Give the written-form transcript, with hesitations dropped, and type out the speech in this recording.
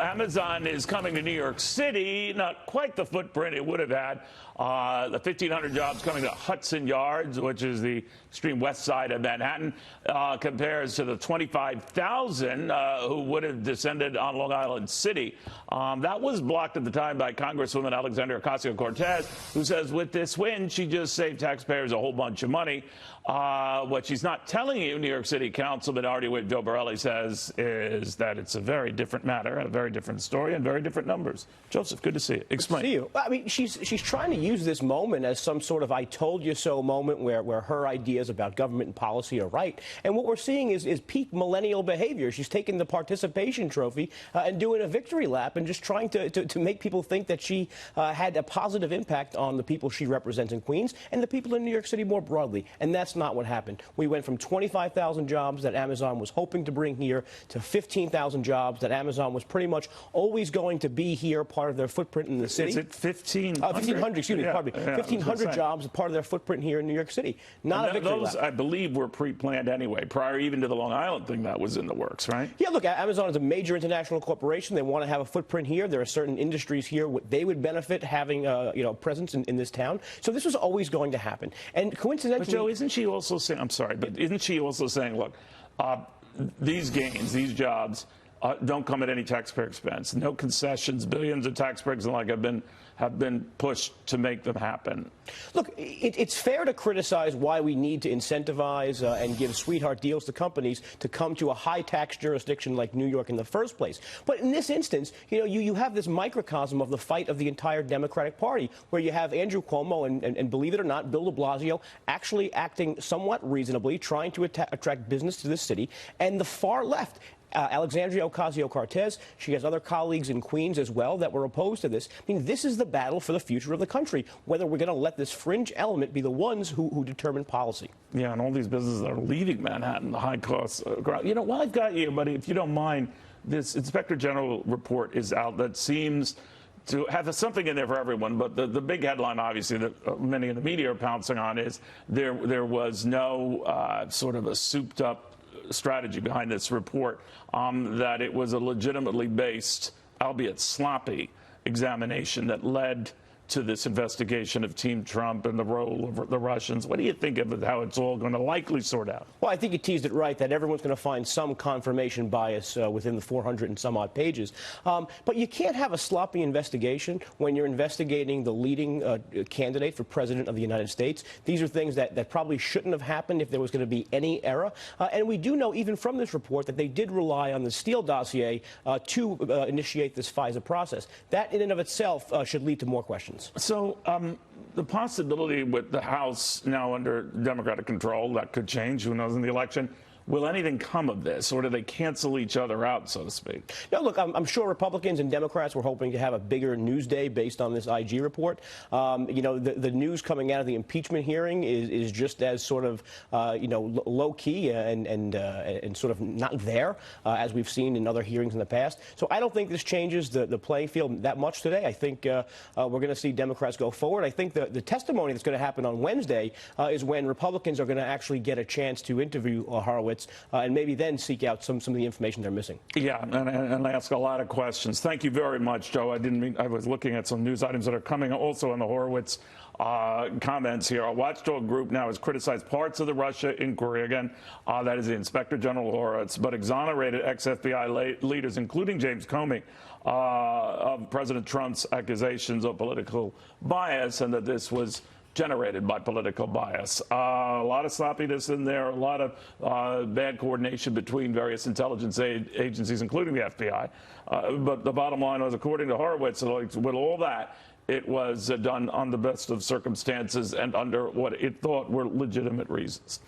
Amazon is coming to New York City, not quite the footprint it would have had. The 1,500 jobs coming to Hudson Yards, which is the extreme west side of Manhattan, compares to the 25,000 who would have descended on Long Island City. That was blocked at the time by Congresswoman Alexandria Ocasio-Cortez, who says with this win, she just saved taxpayers a whole bunch of money. What she's not telling you, New York City Council Minority Whip Joe Borelli says, is that it's a very different matter and a very different story and very different numbers. Joseph, good to see you. Explain. Good to see you. I mean, she's trying to use this moment as some sort of "I told you so" moment where her ideas about government and policy are right. And what we're seeing is peak millennial behavior. She's taking the participation trophy and doing a victory lap and just trying to make people think that she had a positive impact on the people she represents in Queens and the people in New York City more broadly. And that's not what happened. We went from 25,000 jobs that Amazon was hoping to bring here to 15,000 jobs that Amazon was pretty much always going to be here, part of their footprint in the city. Is it 1,500? 1,500, excuse me, pardon me. 1,500 jobs, part of their footprint here in New York City. Not a victory lap. Those, I believe, were pre-planned anyway, prior even to the Long Island thing that was in the works, right? Yeah, look, Amazon is a major international corporation. They want to have a footprint here. There are certain industries here they would benefit having presence in this town. So this was always going to happen. And coincidentally, but Joe, isn't she also saying? I'm sorry, but isn't she also saying, look, these gains, these jobs, don't come at any taxpayer expense. No concessions, billions of tax breaks and like have been pushed to make them happen. Look, it's fair to criticize why we need to incentivize and give sweetheart deals to companies to come to a high-tax jurisdiction like New York in the first place. But in this instance, you have this microcosm of the fight of the entire Democratic Party, where you have Andrew Cuomo and believe it or not, Bill de Blasio actually acting somewhat reasonably, trying to attract business to this city, and the far left. Alexandria Ocasio-Cortez, she has other colleagues in Queens as well that were opposed to this. I mean, this is the battle for the future of the country, whether we're going to let this fringe element be the ones who determine policy. Yeah, and all these businesses that are leaving Manhattan, the high costs. While I've got you, buddy, if you don't mind, this Inspector General report is out that seems to have something in there for everyone, but the big headline, obviously, that many in the media are pouncing on is there was no sort of a souped-up strategy behind this report, that it was a legitimately based, albeit sloppy, examination that led to this investigation of Team Trump and the role of the Russians. What do you think of how it's all going to likely sort out? Well, I think you teased it right, that everyone's going to find some confirmation bias within the 400 and some odd pages. But you can't have a sloppy investigation when you're investigating the leading candidate for president of the United States. These are things that probably shouldn't have happened if there was going to be any error. And we do know, even from this report, that they did rely on the Steele dossier to initiate this FISA process. That, in and of itself, should lead to more questions. So the possibility with the House now under Democratic control, that could change, who knows, in the election. Will anything come of this, or do they cancel each other out, so to speak? No, look, I'm sure Republicans and Democrats were hoping to have a bigger news day based on this IG report. The news coming out of the impeachment hearing is just as sort of, low-key and sort of not there, as we've seen in other hearings in the past. So I don't think this changes the playing field that much today. I think we're going to see Democrats go forward. I think the testimony that's going to happen on Wednesday is when Republicans are going to actually get a chance to interview Horowitz and maybe then seek out some of the information they're missing. Yeah, and ask a lot of questions. Thank you very much, Joe. I was looking at some news items that are coming also on the Horowitz comments here. A watchdog group now has criticized parts of the Russia inquiry. Again, that is the Inspector General Horowitz, but exonerated ex-FBI leaders, including James Comey, of President Trump's accusations of political bias, and that this was generated by political bias. A lot of sloppiness in there, a lot of bad coordination between various intelligence agencies, including the FBI. But the bottom line was, according to Horowitz, with all that, it was done on the best of circumstances and under what it thought were legitimate reasons.